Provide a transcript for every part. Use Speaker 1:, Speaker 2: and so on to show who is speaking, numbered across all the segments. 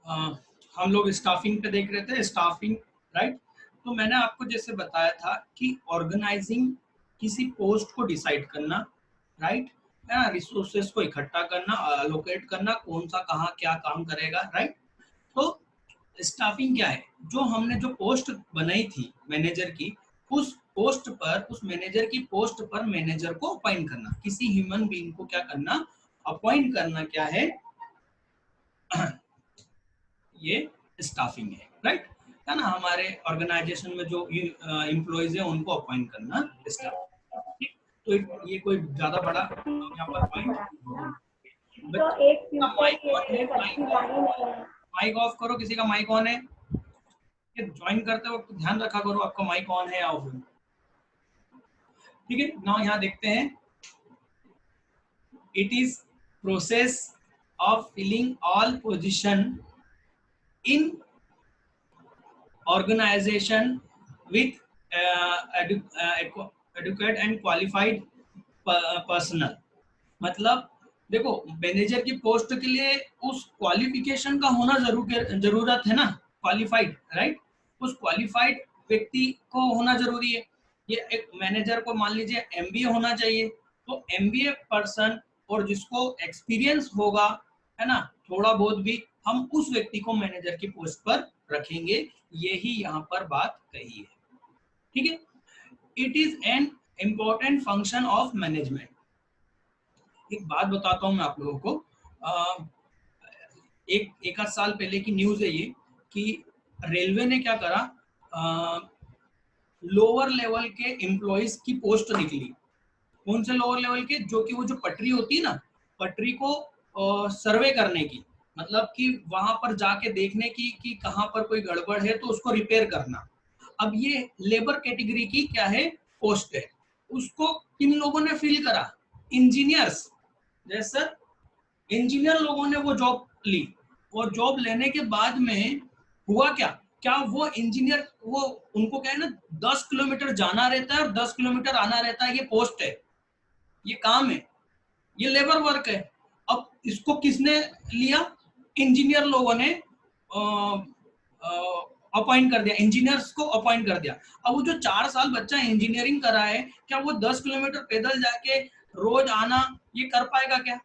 Speaker 1: अ, हम लोग स्टाफिंग पे देख रहे थे, स्टाफिंग, राइट। तो मैंने आपको जैसे बताया था कि ऑर्गेनाइजिंग किसी पोस्ट को डिसाइड करना, राइट, है ना, रिसोर्सेस को इकट्ठा करना, अलोकेट करना, कौन सा कहाँ क्या काम करेगा, राइट। तो स्टाफिंग क्या है? जो हमने जो पोस्ट बनाई थी मैनेजर की, उस पोस्ट पर, उस मैनेजर की पोस्ट पर मैनेजर को अपॉइंट करना, किसी ह्यूमन बीइंग को क्या करना, अपॉइंट करना, क्या है ये स्टाफिंग है, राइट, है ना। हमारे ऑर्गेनाइजेशन में जो एम्प्लॉइज है उनको अपॉइंट करना स्टाफ। तो ये कोई ज्यादा बड़ा यहाँ पर पॉइंट।
Speaker 2: तो एक फ्यूचर
Speaker 1: माइक
Speaker 2: के
Speaker 1: ऑन
Speaker 2: लिए
Speaker 1: है,
Speaker 2: एक अच्छी लाइन है।
Speaker 1: माइक ऑफ करो, किसी का माइक ऑन है? ज्वाइन करते वक्त ध्यान रखा करो आपका माइक ऑन है या ऑफ है। ठीक है ना। यहाँ देखते हैं, it is process of filling all position in organization with adequate and qualified personnel। मतलब देखो, मैनेजर की पोस्ट के लिए उस क्वालिफिकेशन का होना जरूरत है ना, क्वालिफाइड, राइट। उस क्वालिफाइड व्यक्ति को होना जरूरी है। ये एक मैनेजर को मान लीजिए एमबीए होना चाहिए, तो एमबीए पर्सन और जिसको एक्सपीरियंस होगा, है ना, थोड़ा बहुत भी, हम उस व्यक्ति को मैनेजर की पोस्ट पर रखेंगे। यही यहाँ पर बात कही है, ठीक है। It is an important function of management. एक बात बताता हूँ मैं आप लोगों को, एक आध साल पहले की न्यूज है ये, कि रेलवे ने क्या करा, लोअर लेवल के एम्प्लॉइज की पोस्ट निकली। कौन से लोअर लेवल के? जो कि वो जो पटरी होती है ना, पटरी को सर्वे करने की, मतलब कि वहां पर जाके देखने की कि कहाँ पर कोई गड़बड़ है तो उसको रिपेयर करना। अब ये लेबर कैटेगरी की क्या है, पोस्ट है। उसको किन लोगों ने फिल करा? इंजीनियर्स। जैसे इंजीनियर लोगों ने वो जॉब ली, और जॉब लेने के बाद में हुआ क्या, क्या वो इंजीनियर, वो उनको क्या है ना, 10 किलोमीटर जाना रहता है और 10 किलोमीटर आना रहता है। ये पोस्ट है, ये काम है, ये लेबर वर्क है। अब इसको किसने लिया? इंजीनियर लोगों ने अपॉइंट कर दिया, इंजीनियर्स को अपॉइंट कर दिया। अब वो जो 4 साल बच्चा इंजीनियरिंग करा है, क्या वो 10 किलोमीटर पैदल जाके रोज आना ये कर पाएगा? क्या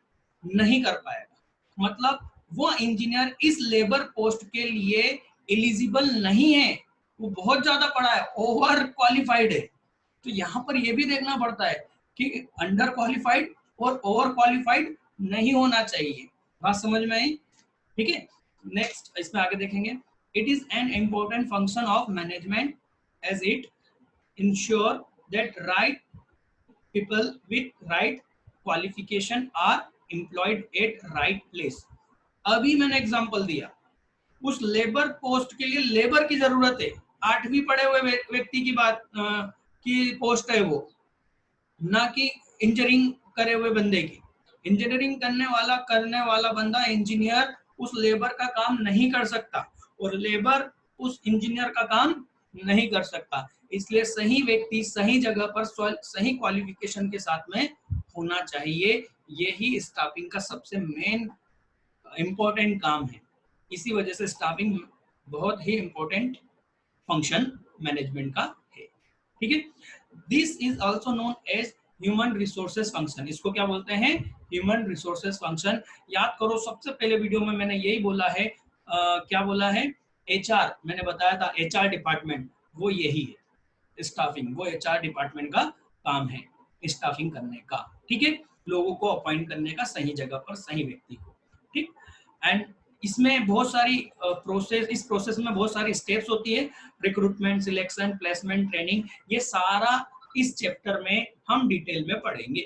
Speaker 1: नहीं कर पाएगा। मतलब वो इंजीनियर इस लेबर पोस्ट के लिए एलिजिबल नहीं है, वो बहुत ज्यादा पढ़ा है, ओवर क्वालिफाइड है। तो यहाँ पर ये भी देखना पड़ता है कि अंडर क्वालिफाइड और ओवर क्वालिफाइड नहीं होना चाहिए। बात समझ में आई? ठीक है। नेक्स्ट इसमें आगे देखेंगे, it is an important function of management as it ensure that right people with right qualification are employed at right place. अभी मैंने एग्जांपल दिया, उस लेबर पोस्ट के लिए लेबर की जरूरत है, 8वीं पढ़े हुए व्यक्ति की बात की पोस्ट है वो, ना कि इंजीनियरिंग करे हुए बंदे की। इंजीनियरिंग करने वाला बंदा, इंजीनियर, उस लेबर का काम नहीं कर सकता, और लेबर उस इंजीनियर का काम नहीं कर सकता। इसलिए सही व्यक्ति सही जगह पर सही क्वालिफिकेशन के साथ में होना चाहिए। यही स्टाफिंग का सबसे मेन इम्पोर्टेंट काम है। इसी वजह से स्टाफिंग बहुत ही इम्पोर्टेंट फंक्शन मैनेजमेंट का है, ठीक है। This is also known as human resources function. इसको क्या बोलते हैं? Human resources function. याद करो, सबसे पहले वीडियो में मैंने यही बोला है, क्या बोला है? एचआर, मैंने बताया था एचआर डिपार्टमेंट, वो यही है स्टाफिंग, वो एचआर डिपार्टमेंट का काम है स्टाफिंग करने का, ठीक है, लोगों को अपॉइंट करने का सही जगह पर सही व्यक्ति को, ठीक। एंड इसमें बहुत सारी प्रोसेस, इस प्रोसेस में बहुत सारी स्टेप्स होती है, रिक्रूटमेंट, सिलेक्शन, प्लेसमेंट, ट्रेनिंग, ये सारा इस चैप्टर में हम डिटेल में पढ़ेंगे,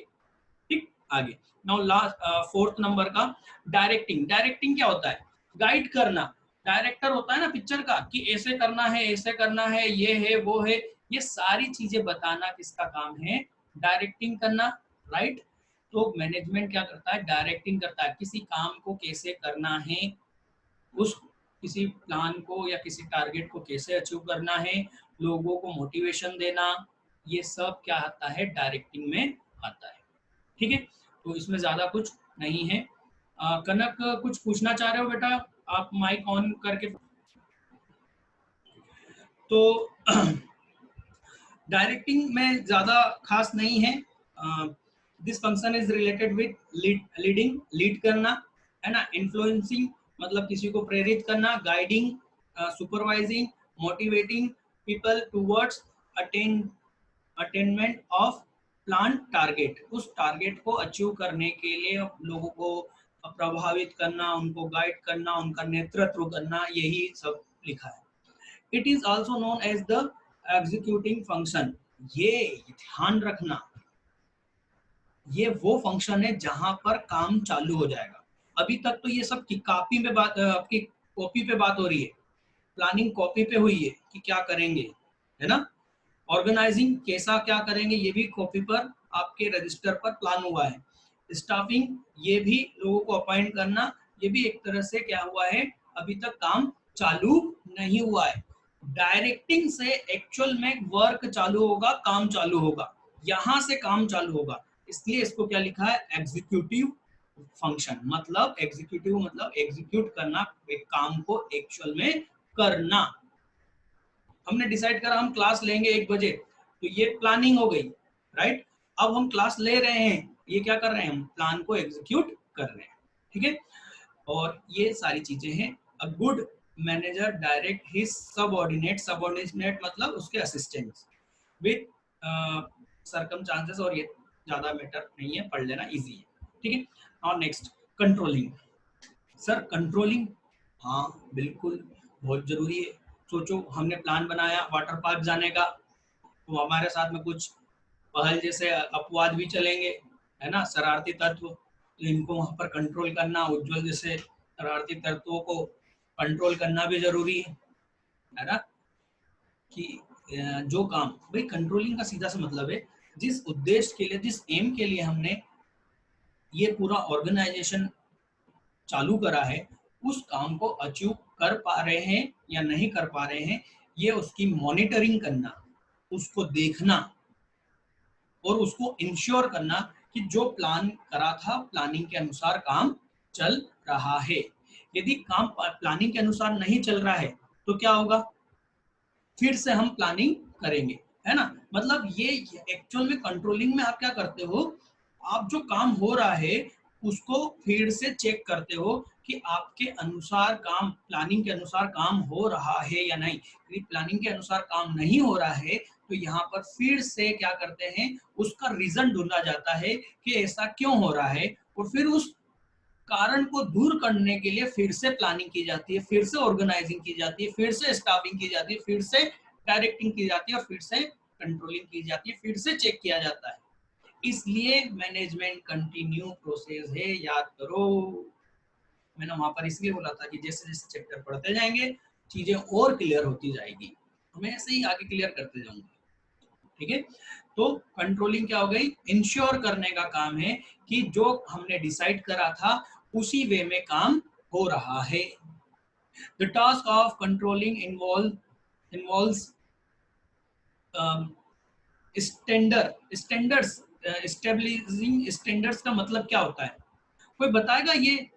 Speaker 1: ठीक। आगे नाउ लास्ट 4th नंबर का डायरेक्टिंग। डायरेक्टिंग क्या होता है? गाइड करना। डायरेक्टर होता है ना पिक्चर का, कि ऐसे करना है, ऐसे करना है, ये है, वो है, ये सारी चीजें बताना किसका काम है? डायरेक्टिंग करना, राइट। तो मैनेजमेंट क्या करता है? डायरेक्टिंग करता है, किसी काम को कैसे करना है, उस किसी प्लान को या किसी टारगेट को कैसे अचीव करना है, लोगों को मोटिवेशन देना, ये सब क्या आता है? डायरेक्टिंग में आता है, ठीक है। तो इसमें ज्यादा कुछ नहीं है। कनक कुछ पूछना चाह रहे हो बेटा आप माइक ऑन करके। तो डायरेक्टिंग में ज्यादा खास नहीं है। This function is related with leading, lead करना, है ना, इन्फ्लुएंसिंग मतलब किसी को प्रेरित करना, guiding, supervising, motivating people towards attainment of plan target. उस टारगेट को अचीव करने के लिए लोगों को प्रभावित करना, उनको गाइड करना, उनका नेतृत्व करना, यही सब लिखा है। It is also known as the executing function. ये ध्यान रखना, ये वो फंक्शन है जहां पर काम चालू हो जाएगा। अभी तक तो ये सब की कॉपी में बात, आपकी कॉपी पे बात हो रही है, प्लानिंग कॉपी पे हुई है कि क्या करेंगे, है ना। ऑर्गेनाइजिंग कैसा क्या करेंगे ये भी कॉपी पर आपके रजिस्टर पर प्लान हुआ है। स्टाफिंग ये भी लोगों को अपॉइंट करना, ये भी एक तरह से क्या हुआ है, अभी तक काम चालू नहीं हुआ है। डायरेक्टिंग से एक्चुअल में वर्क चालू होगा, काम चालू होगा, यहां से काम चालू होगा, इसलिए इसको क्या लिखा है, एग्जीक्यूटिव फंक्शन। मतलब एग्जीक्यूटिव मतलब एग्जीक्यूट करना, एक काम को एक्चुअल में करना। हमने डिसाइड करा हम क्लास लेंगे 1 बजे, तो ये प्लानिंग हो गई, राइट। अब हम क्लास ले रहे हैं, ये क्या कर रहे हैं, हम प्लान को एग्जीक्यूट कर रहे हैं, ठीक है। और ये सारी चीजें हैं। A good manager direct his subordinate, subordinate मतलब उसके असिस्टेंट्स, विद सर्कमस्टांसेस, और ये ज्यादा मैटर नहीं है, पढ़ लेना इजी है, ठीक है। और नेक्स्ट कंट्रोलिंग। सर कंट्रोलिंग, हाँ बिल्कुल बहुत जरूरी है। सोचो हमने प्लान बनाया वाटर पार्क जाने का, तो हमारे साथ में कुछ पहल जैसे अपवाद भी चलेंगे, है ना, शरारती तत्व, तो इनको वहां पर कंट्रोल करना, उज्जवल जैसे शरारती तत्वों को कंट्रोल करना भी जरूरी है ना। कि जो काम, भाई कंट्रोलिंग का सीधा सा मतलब है जिस उद्देश्य के लिए, जिस एम के लिए हमने ये पूरा ऑर्गेनाइजेशन चालू करा है, उस काम को अचीव कर पा रहे हैं या नहीं कर पा रहे हैं, ये उसकी मॉनिटरिंग करना, उसको देखना और उसको इंश्योर करना कि जो प्लान करा था प्लानिंग के अनुसार काम चल रहा है। यदि काम प्लानिंग के अनुसार नहीं चल रहा है तो क्या होगा, फिर से हम प्लानिंग करेंगे, है ना। मतलब ये एक्चुअल में कंट्रोलिंग में आप क्या करते हो, आप जो काम हो रहा है उसको फिर से चेक करते हो कि आपके अनुसार काम, प्लानिंग के अनुसार काम हो रहा है या नहीं। यदि प्लानिंग के अनुसार काम नहीं हो रहा है तो यहाँ पर फिर से क्या करते हैं, उसका रीजन ढूंढा जाता है कि ऐसा क्यों हो रहा है, और फिर उस कारण को दूर करने के लिए फिर से प्लानिंग की जाती है, फिर से ऑर्गेनाइजिंग की जाती है, फिर से स्टाफिंग की जाती है, फिर से डायरेक्टिंग की जाती है, और फिर से कंट्रोलिंग की जाती है, फिर से चेक किया जाता है। इसलिए मैनेजमेंट कंटिन्यू प्रोसेस है, याद करो। मैंने वहां पर इसलिए बोला था कि जैसे जैसे चैप्टर पढ़ते जाएंगे चीजें और क्लियर होती जाएगी, तो मैं ऐसे ही आगे क्लियर करते जाऊंगा, ठीक है। तो कंट्रोलिंग क्या हो गई, इंश्योर करने का काम है कि जो हमने डिसाइड करा था उसी वे में काम हो रहा है। The task of controlling involves standards, establishing standards का मतलब क्या होता है, कोई बताएगा ये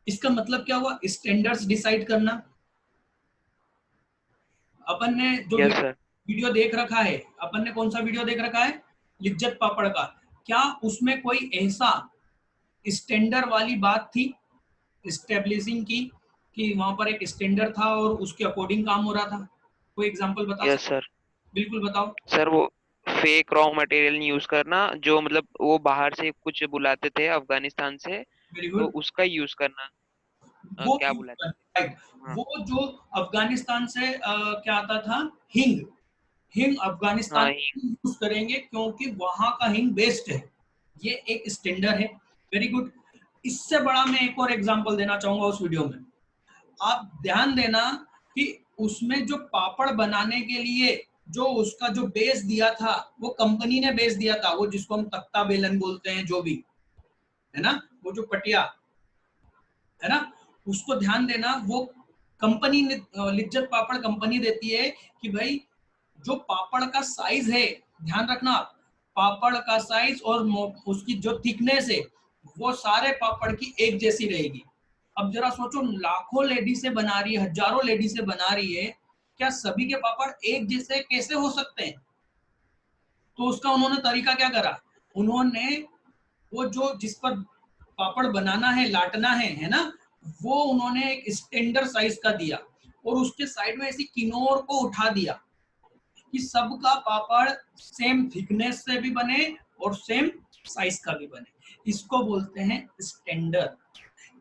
Speaker 1: इसका मतलब क्या हुआ, स्टैंडर्ड्स डिसाइड करना। अपन ने जो
Speaker 3: यस सर।
Speaker 1: वीडियो देख रखा है, अपन ने कौन सा वीडियो देख रखा है, लिज्जत पापड़ का, क्या उसमें कोई ऐसा स्टैंडर्ड वाली बात थी एस्टेब्लिशिंग की, कि वहां पर एक स्टैंडर्ड था और उसके अकॉर्डिंग काम हो रहा था, कोई एग्जांपल बता
Speaker 3: यस
Speaker 1: सकते,
Speaker 3: सर।
Speaker 1: बिल्कुल बताओ।
Speaker 3: सर वो फेक रॉ मटेरियल यूज करना, जो मतलब वो बाहर से कुछ बुलाते थे अफगानिस्तान से,
Speaker 1: वेरी
Speaker 3: तो
Speaker 1: गुड।
Speaker 3: उसका यूज करना।
Speaker 1: वो
Speaker 3: क्या बुलाते थे?
Speaker 1: राइट,
Speaker 3: हाँ।
Speaker 1: वो जो अफगानिस्तान से क्या आता था, हिंग, हिंग अफगानिस्तान
Speaker 3: हाँ
Speaker 1: यूज करेंगे क्योंकि वहां का हिंग बेस्ट है, ये एक स्टैंडर्ड है। Very good. इससे बड़ा मैं एक और एग्जांपल देना चाहूंगा उस वीडियो में, आप ध्यान देना कि उसमें जो पापड़ बनाने के लिए जो उसका जो बेस दिया था वो कंपनी ने बेस दिया था, वो जिसको हम तख्ता बेलन बोलते हैं, जो भी है ना, वो जो पटिया है ना, उसको ध्यान देना, वो कंपनी ने, लिज्जत पापड़ कंपनी देती है कि भाई जो पापड़ का साइज है, ध्यान रखना, पापड़ का साइज और उसकी जो थिकनेस है वो सारे पापड़ की एक जैसी रहेगी, अब जरा सोचो, लाखों लेडी से बना रही है, हजारों लेडी से बना रही है, क्या सभी के पापड़ एक जैसे कैसे हो सकते हैं? तो उसका उन्होंने तरीका क्या करा, उन्होंने वो जो जिस पर पापड़ बनाना है, लाटना है ना, वो उन्होंने एक स्टैंडर्ड साइज का दिया और उसके साइड में ऐसी किनोर को उठा दिया कि सबका पापड़ सेम थिकनेस से भी बने और सेम साइज का भी बने। इसको बोलते हैं स्टैंडर्ड।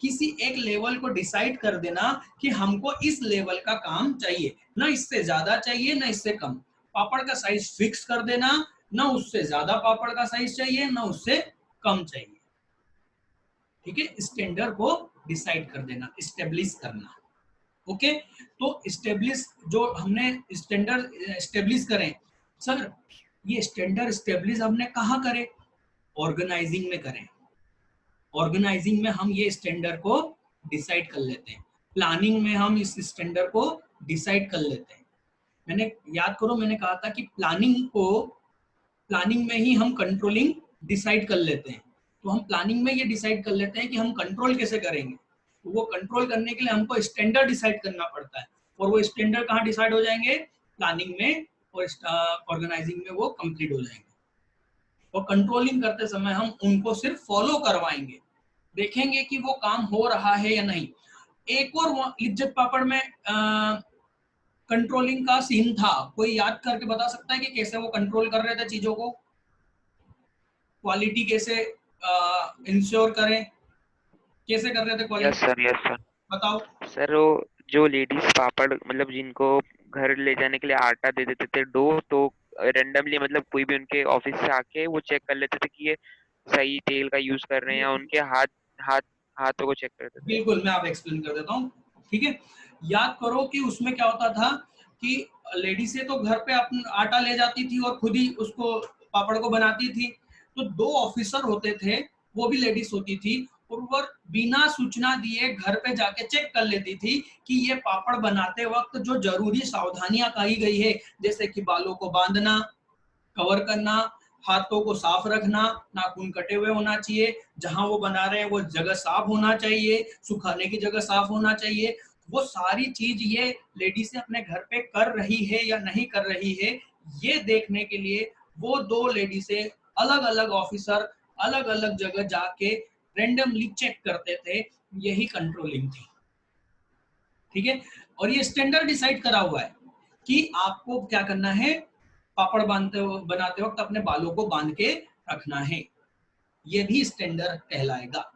Speaker 1: किसी एक लेवल को डिसाइड कर देना कि हमको इस लेवल का काम चाहिए, ना इससे ज्यादा चाहिए ना इससे कम। पापड़ का साइज फिक्स कर देना, ना उससे ज्यादा पापड़ का साइज चाहिए ना उससे कम चाहिए। ठीक है, स्टैंडर्ड को डिसाइड कर देना, स्टेब्लिश करना। ओके, तो स्टेब्लिश जो हमने स्टैंडर्ड स्टेब्लिश करें, सर ये स्टैंडर्ड स्टेब्लिश हमने कहाँ करे? ऑर्गेनाइजिंग में करें। ऑर्गेनाइजिंग में हम ये स्टैंडर्ड को डिसाइड कर लेते हैं, प्लानिंग में हम इस स्टैंडर्ड को डिसाइड कर लेते हैं। मैंने याद करो, मैंने कहा था कि प्लानिंग में ही हम कंट्रोलिंग डिसाइड कर लेते हैं। तो हम प्लानिंग में ये डिसाइड कर लेते हैं कि हम कंट्रोल कैसे करेंगे। तो वो कंट्रोल करने के लिए हमको स्टैंडर्ड डिसाइड करना पड़ता है, और वो स्टैंडर्ड कहाँ डिसाइड हो जाएंगे? प्लानिंग में, और ऑर्गेनाइजिंग में वो कंप्लीट हो जाएंगे। और कंट्रोलिंग करते समय हम उनको सिर्फ फॉलो करवाएंगे, देखेंगे कि वो काम हो रहा है या नहीं। एक और लिज्जत पापड़ में कंट्रोलिंग का सीन था, कोई याद करके बता सकता है कि कैसे वो कंट्रोल कर रहे थे चीजों को? क्वालिटी कैसे इंश्योर करें, कैसे कर रहे थे
Speaker 3: yes
Speaker 1: quality?
Speaker 3: Sir, yes sir.
Speaker 1: बताओ।
Speaker 3: सर वो जो लेडीज पापड़ मतलब जिनको घर ले जाने के लिए आटा दे देते थे, डो, तो रेंडमली मतलब कोई भी उनके ऑफिस से आके वो चेक कर लेते थे कि ये सही तेल का यूज कर रहे हैं, या उनके हाथ हाथ हाथों को चेक करते थे।
Speaker 1: बिल्कुल, मैं आप एक्सप्लेन कर देता हूँ। ठीक है, याद करो कि उसमें क्या होता था कि लेडी से तो घर पे अपना आटा ले जाती थी और खुद ही उसको पापड़ को बनाती थी। तो 2 ऑफिसर होते थे, वो भी लेडीज होती थी, और वो बिना सूचना दिए घर पे जाके चेक कर लेती थी कि ये पापड़ बनाते वक्त जो जरूरी सावधानियां कही गई है, जैसे कि बालों को बांधना, कवर करना, हाथों को साफ रखना, नाखून कटे हुए होना चाहिए, जहां वो बना रहे हैं वो जगह साफ होना चाहिए, सुखाने की जगह साफ होना चाहिए। वो सारी चीज ये लेडी से अपने घर पे कर रही है या नहीं कर रही है, ये देखने के लिए वो 2 लेडी से अलग अलग ऑफिसर अलग अलग जगह जाके रेंडमली चेक करते थे। यही कंट्रोलिंग थी। ठीक है, और ये स्टैंडर्ड डिसाइड करा हुआ है कि आपको क्या करना है, पापड़ बनाते वक्त अपने बालों को बांध के रखना है। ये भी स्टैंडर्ड कहलाएगा।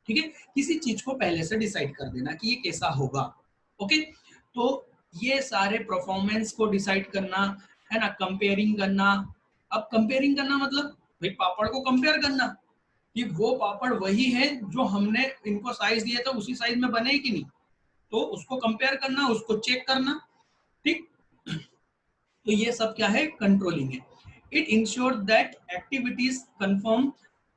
Speaker 1: ठीक है, किसी चीज को पहले से डिसाइड कर देना कि ये कैसा होगा। ओके, तो ये सारे परफॉर्मेंस को डिसाइड करना है ना, कंपेयरिंग करना। अब कंपेयरिंग करना मतलब भाई पापड़ को कंपेयर करना कि वो पापड़ वही है जो हमने इनको साइज दिए तो उसी साइज में बने कि नहीं, तो उसको कंपेयर करना, उसको चेक करना। ठीक, तो ये सब क्या है? कंट्रोलिंग है। It ensure that activities conform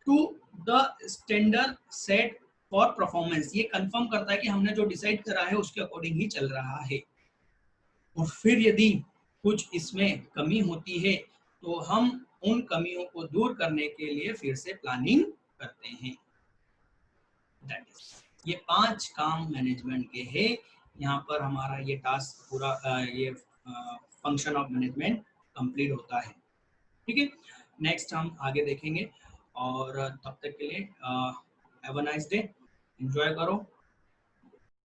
Speaker 1: to the standard set for performance. ये कंफर्म करता है कि हमने जो डिसाइड करा है उसके अकॉर्डिंग ही चल रहा है। और फिर यदि कुछ इसमें कमी होती है तो हम उन कमियों को दूर करने के लिए फिर से प्लानिंग करते हैं। दैट इज, ये 5 काम मैनेजमेंट के हैं। यहाँ पर हमारा ये टास्क पूरा ये फंक्शन ऑफ मैनेजमेंट कंप्लीट होता है। ठीक है, नेक्स्ट हम आगे देखेंगे, और तब तक के लिए have a nice day, enjoy करो।